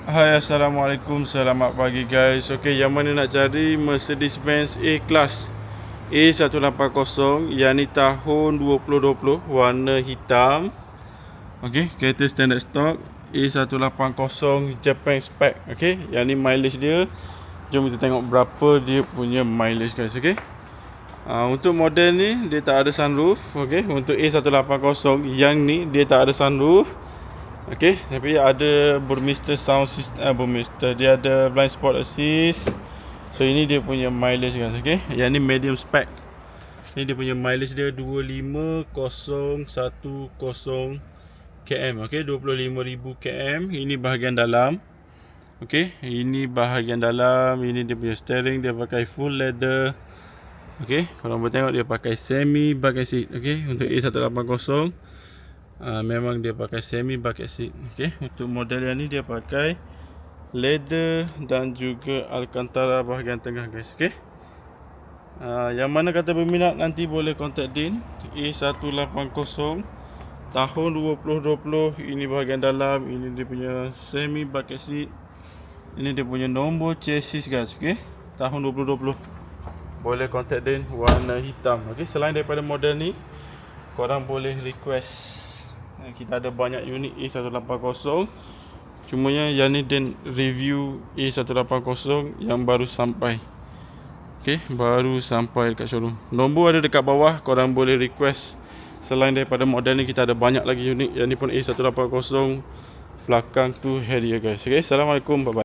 Hai, Assalamualaikum, selamat pagi guys. Okey, yang mana nak cari Mercedes-Benz A-Class A180 yang ni tahun 2020, warna hitam. Okey, kereta standard stock A180 Japan spec. Okey, yang ni mileage dia, jom kita tengok berapa dia punya mileage guys. Okey, untuk model ni dia tak ada sunroof. Okey, untuk A180 yang ni dia tak ada sunroof. Okey, tapi ada Burmester sound system, Burmester dia ada blind spot assist. So ini dia punya mileage guys. Okey, yang ni medium spec. Ini dia punya mileage dia 25010 km. Okey, 25,000 km. Ini bahagian dalam. Okey, ini bahagian dalam. Ini dia punya steering, dia pakai full leather. Okey, kalau boleh tengok dia pakai semi bucket seat. Okey, untuk A180 memang dia pakai semi bucket seat. Okey, untuk model yang ni dia pakai leather dan juga Alcantara bahagian tengah guys. Okey, yang mana kata berminat nanti boleh contact Din. A180 tahun 2020. Ini bahagian dalam, ini dia punya semi bucket seat, ini dia punya nombor chassis guys. Okey, tahun 2020. Boleh contact Din, warna hitam. Okey, selain daripada model ni, korang boleh request. Kita ada banyak unit A180. Cumanya yang ni dan review A180 yang baru sampai. Okey, baru sampai dekat showroom. Nombor ada dekat bawah, korang boleh request. Selain daripada model ni, kita ada banyak lagi unit. Yang ni pun A180 belakang tu Harrier guys. Okey, Assalamualaikum, bye bye.